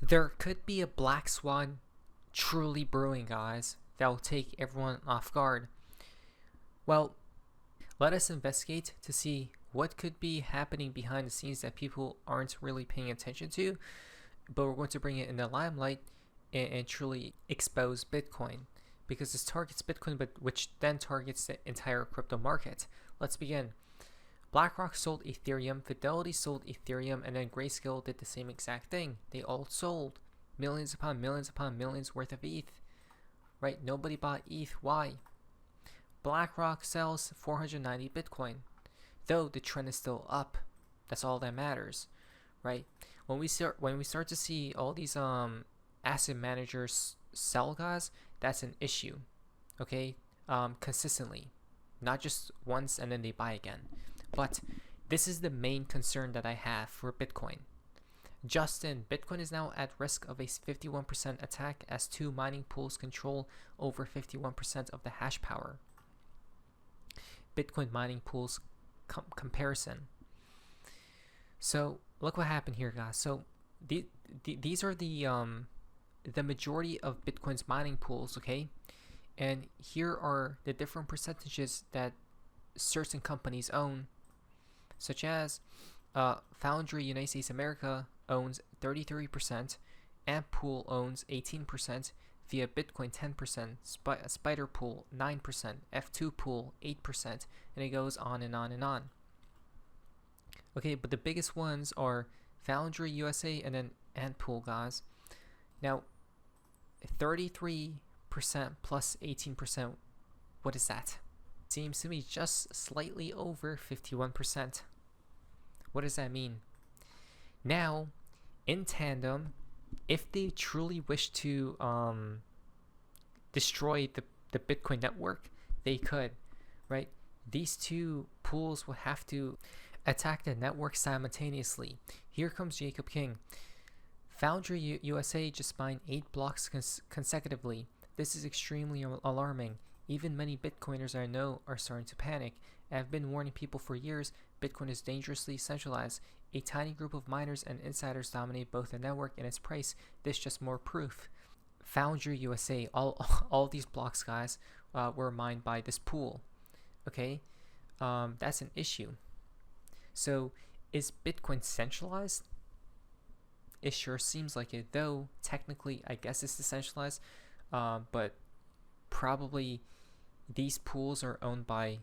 There could be a black swan truly brewing, guys, that will take everyone off guard. Well, let us investigate to see what could be happening behind the scenes that people aren't really paying attention to, but we're going to bring it in the limelight and truly expose Bitcoin, because this targets Bitcoin, but which then targets the entire crypto market. Let's begin. BlackRock sold Ethereum, Fidelity sold Ethereum, and then Grayscale did the same exact thing. They all sold millions upon millions worth of ETH, right? Nobody bought ETH. Why? BlackRock sells 490 Bitcoin, though the trend is still up. That's all that matters, right? When we start to see all these asset managers sell, guys, that's an issue. Okay, consistently, not just once and then they buy again. But this is the main concern that I have for Bitcoin. Justin, Bitcoin is now at risk of a 51% attack as two mining pools control over 51% of the hash power. Bitcoin mining pools comparison. So look what happened here, guys. So these are the majority of Bitcoin's mining pools, okay? And here are the different percentages that certain companies own, such as Foundry United States America owns 33%, Amppool owns 18%, Via Bitcoin 10%, Spider Pool 9%, F2 Pool 8%, and it goes on and on and on. Okay, but the biggest ones are Foundry USA and then Amppool, guys. Now, 33% plus 18%, what is that? Seems to me just slightly over 51%. What does that mean? Now, in tandem, if they truly wish to destroy the Bitcoin network, they could, right? These two pools will have to attack the network simultaneously. Here comes Jacob King. Foundry USA just mined 8 blocks consecutively. This is extremely alarming. Even many Bitcoiners I know are starting to panic. I've been warning people for years, Bitcoin is dangerously centralized. A tiny group of miners and insiders dominate both the network and its price. This is just more proof. Foundry USA, all these blocks, guys, were mined by this pool. Okay, that's an issue. So is Bitcoin centralized? It sure seems like it, though technically I guess it's decentralized, but probably these pools are owned by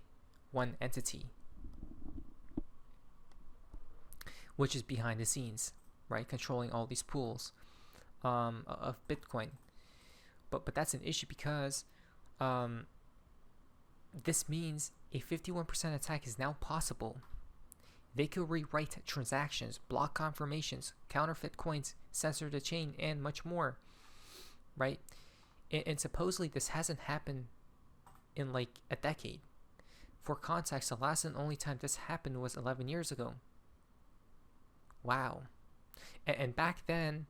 one entity, which is behind the scenes, right, controlling all these pools of Bitcoin. But that's an issue because this means a 51% attack is now possible. They could rewrite transactions, block confirmations, counterfeit coins, censor the chain, and much more, right? And supposedly this hasn't happened in like a decade. For context, the last and only time this happened was 11 years ago. Wow. And back then,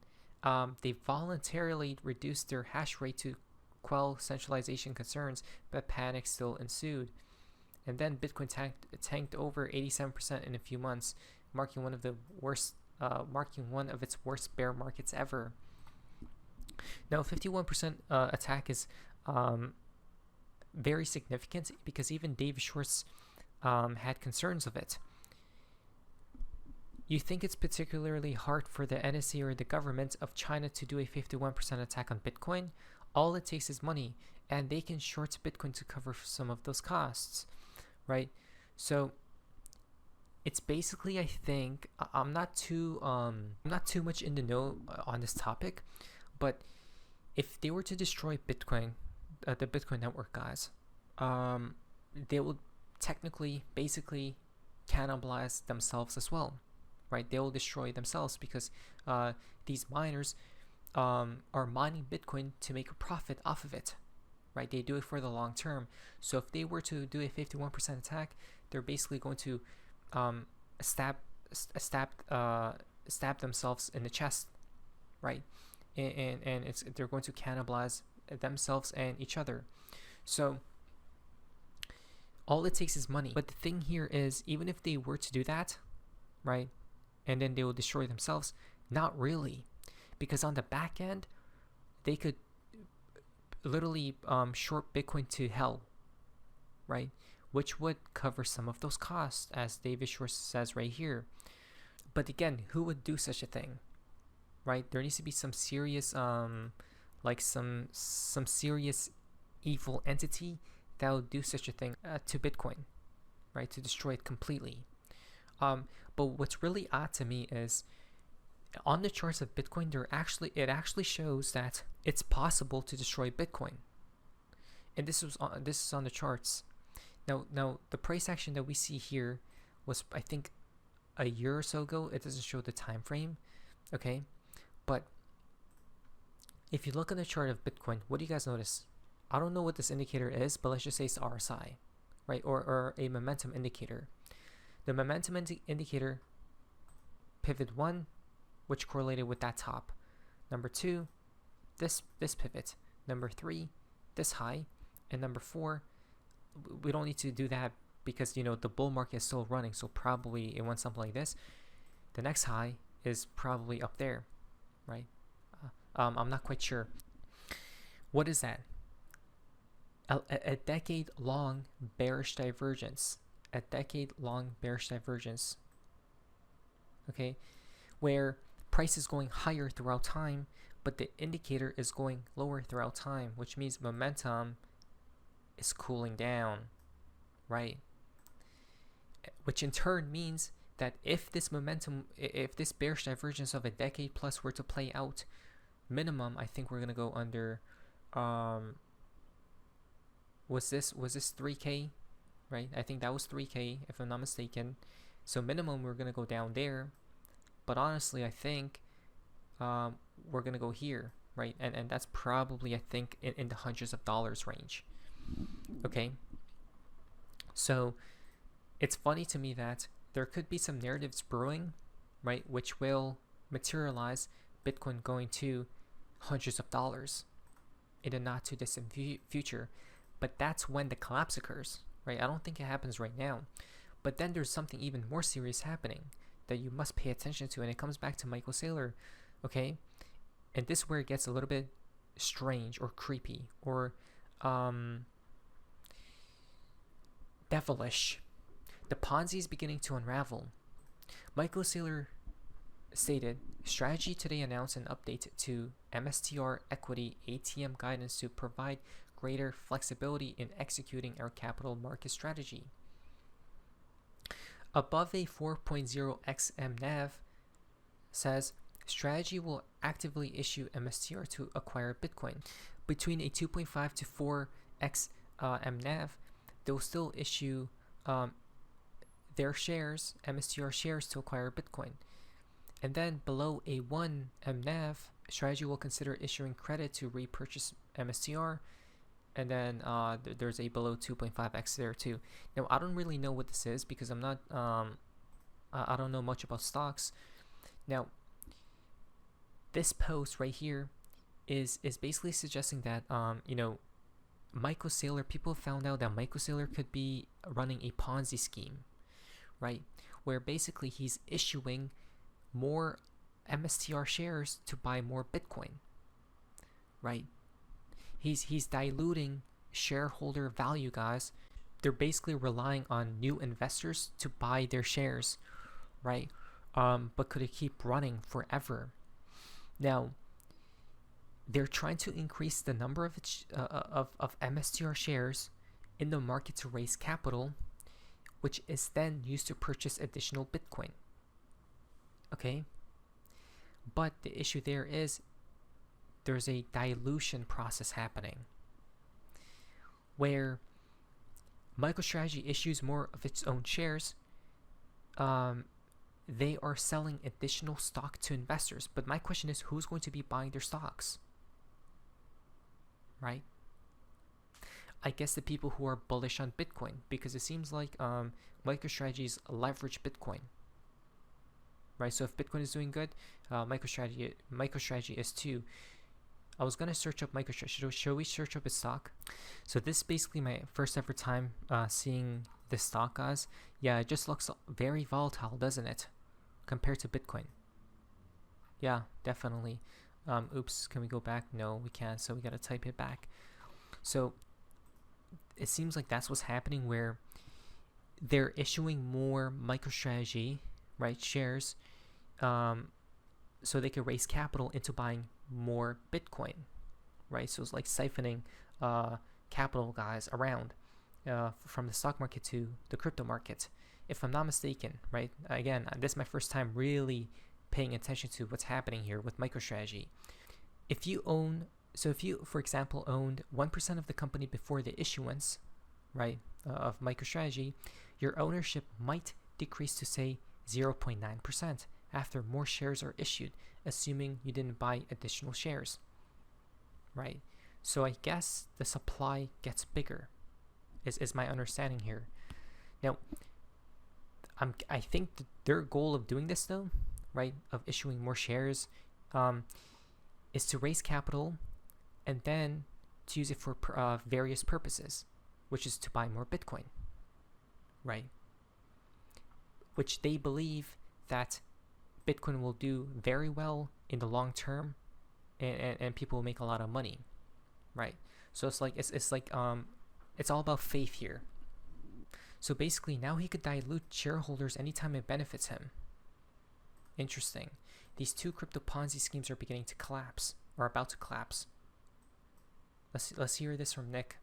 they voluntarily reduced their hash rate to quell centralization concerns, but panic still ensued. And then Bitcoin tanked over 87% in a few months, marking one of its worst bear markets ever. Now, 51% attack is very significant because even David Schwartz had concerns of it. You think it's particularly hard for the NSA or the government of China to do a 51% attack on Bitcoin? All it takes is money, and they can short Bitcoin to cover some of those costs, right? So it's basically, I think, I'm not too much in the know on this topic, but if they were to destroy Bitcoin, the Bitcoin network, guys, they would technically, basically, cannibalize themselves as well, right? They will destroy themselves because these miners are mining Bitcoin to make a profit off of it, right? They do it for the long term. So if they were to do a 51% attack, they're basically going to stab themselves in the chest, right? And they're going to cannibalize themselves and each other. So all it takes is money. But the thing here is, even if they were to do that, right, and then they will destroy themselves, not really, because on the back end, they could literally short Bitcoin to hell, right? Which would cover some of those costs, as David Short says right here. But again, who would do such a thing, right? There needs to be some serious, like some serious evil entity that will do such a thing to Bitcoin, right? To destroy it completely. But what's really odd to me is on the charts of Bitcoin, it actually shows that it's possible to destroy Bitcoin, and this is on the charts. Now the price action that we see here was, I think, a year or so ago. It doesn't show the time frame, okay? But if you look at the chart of Bitcoin, what do you guys notice? I don't know what this indicator is, but let's just say it's RSI, right? Or a momentum indicator. The momentum indicator, pivot 1, which correlated with that top. Number 2, this pivot. Number 3, this high. And number 4, we don't need to do that because, you know, the bull market is still running, so probably it went something like this. The next high is probably up there, right? I'm not quite sure. What is that? A decade-long bearish divergence. A decade-long bearish divergence. Okay, where price is going higher throughout time, but the indicator is going lower throughout time, which means momentum is cooling down, right? Which in turn means that if this bearish divergence of a decade plus were to play out, minimum, I think we're gonna go under. Was this 3K, right? I think that was 3K if I'm not mistaken. So minimum we're gonna go down there, but honestly I think we're gonna go here, right? And that's probably, I think, in the hundreds of dollars range. Okay, so it's funny to me that there could be some narratives brewing, right, which will materialize Bitcoin going to hundreds of dollars in a not too distant future. But that's when the collapse occurs, right? I don't think it happens right now. But then there's something even more serious happening that you must pay attention to, and it comes back to Michael Saylor, okay? And this is where it gets a little bit strange or creepy or devilish. The Ponzi is beginning to unravel. Michael Saylor stated, Strategy today announced an update to MSTR equity ATM guidance to provide greater flexibility in executing our capital market strategy. Above a 4.0x MNAV says Strategy will actively issue MSTR to acquire Bitcoin. Between a 2.5 to 4x MNAV, they'll still issue their shares, MSTR shares, to acquire Bitcoin. And then below a 1 MNAV, Strategy will consider issuing credit to repurchase MSTR. And then there's a below 2.5x there too. Now I don't really know what this is because I'm not I don't know much about stocks. Now this post right here is basically suggesting that you know, Michael Saylor, people found out that Michael Saylor could be running a Ponzi scheme, right? Where basically he's issuing more MSTR shares to buy more Bitcoin, right? He's diluting shareholder value, guys. They're basically relying on new investors to buy their shares, right? But could it keep running forever? Now, they're trying to increase the number of MSTR shares in the market to raise capital, which is then used to purchase additional Bitcoin. Okay? But the issue there is there's a dilution process happening where MicroStrategy issues more of its own shares. They are selling additional stock to investors. But my question is, who's going to be buying their stocks? Right? I guess the people who are bullish on Bitcoin, because it seems like MicroStrategy's leverage Bitcoin. Right? So if Bitcoin is doing good, MicroStrategy is too. I was gonna search up MicroStrategy. Shall we search up its stock? So this is basically my first ever time seeing this stock, guys. Yeah, it just looks very volatile, doesn't it, compared to Bitcoin? Yeah, definitely. Oops, can we go back? No, we can't, so we gotta type it back. So it seems like that's what's happening, where they're issuing more MicroStrategy, right, shares, so they can raise capital into buying more Bitcoin, right? So it's like siphoning capital guys around from the stock market to the crypto market, if I'm not mistaken, right? Again, this is my first time really paying attention to what's happening here with MicroStrategy. If you, for example, owned 1% of the company before the issuance, right, of MicroStrategy, your ownership might decrease to, say, 0.9% after more shares are issued, assuming you didn't buy additional shares, right? So I guess the supply gets bigger, is my understanding here. Now, I think their goal of doing this, though, right, of issuing more shares, is to raise capital and then to use it for various purposes, which is to buy more Bitcoin, right? Which they believe that Bitcoin will do very well in the long term, and people will make a lot of money, right? So it's all about faith here. So basically, now he could dilute shareholders anytime it benefits him. Interesting. These two crypto Ponzi schemes are beginning to collapse, or about to collapse. Let's hear this from Nick.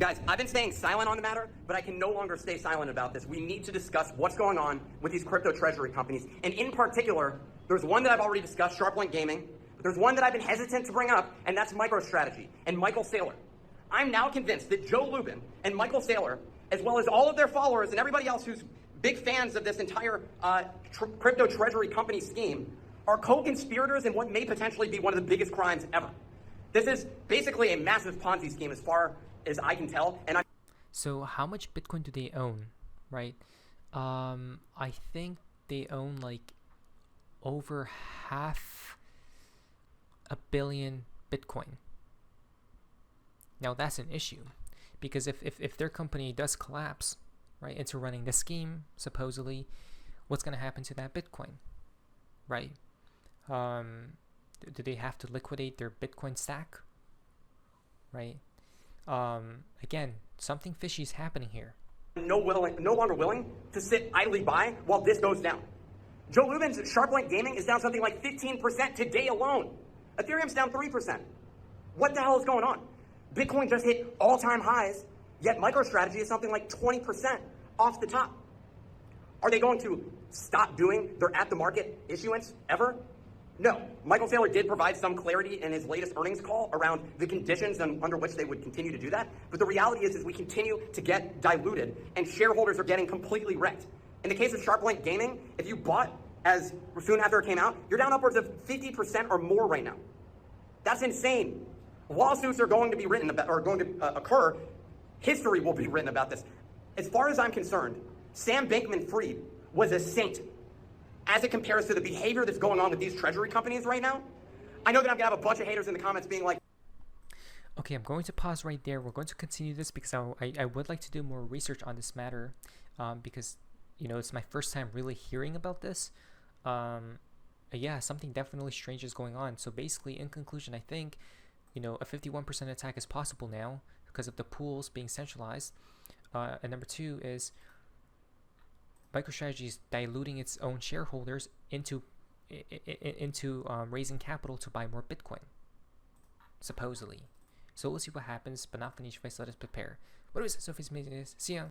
Guys, I've been staying silent on the matter, but I can no longer stay silent about this. We need to discuss what's going on with these crypto treasury companies. And in particular, there's one that I've already discussed, SharpLink Gaming. But there's one that I've been hesitant to bring up, and that's MicroStrategy and Michael Saylor. I'm now convinced that Joe Lubin and Michael Saylor, as well as all of their followers and everybody else who's big fans of this entire crypto treasury company scheme, are co-conspirators in what may potentially be one of the biggest crimes ever. This is basically a massive Ponzi scheme as far as I can tell. And So how much Bitcoin do they own, right? I think they own like over 500 million Bitcoin. Now that's an issue, because if their company does collapse, right, into running the scheme, supposedly, what's going to happen to that Bitcoin, right? Do they have to liquidate their Bitcoin stack, right? Again, something fishy is happening here. no longer willing to sit idly by while this goes down. Joe Lubin's SharpLink Gaming is down something like 15% today alone. Ethereum's down 3%. What the hell is going on? Bitcoin just hit all-time highs, yet MicroStrategy is something like 20% off the top. Are they going to stop doing their at-the-market issuance ever? No. Michael Saylor did provide some clarity in his latest earnings call around the conditions under which they would continue to do that. But the reality is we continue to get diluted, and shareholders are getting completely wrecked. In the case of SharpLink Gaming, if you bought as soon after it came out, you're down upwards of 50% or more right now. That's insane. Lawsuits are going to be written about, or going to occur. History will be written about this. As far as I'm concerned, Sam Bankman-Fried was a saint as it compares to the behavior that's going on with these treasury companies right now. I know that I'm going to have a bunch of haters in the comments being like, okay, I'm going to pause right there. We're going to continue this because I would like to do more research on this matter, because, you know, it's my first time really hearing about this. Yeah, something definitely strange is going on. So basically, in conclusion, I think, you know, a 51% attack is possible now because of the pools being centralized. And number two is MicroStrategy is diluting its own shareholders into raising capital to buy more Bitcoin, supposedly. So we'll see what happens, but not for niche advice. Let us prepare. What is it? Sophie's amazing. See ya.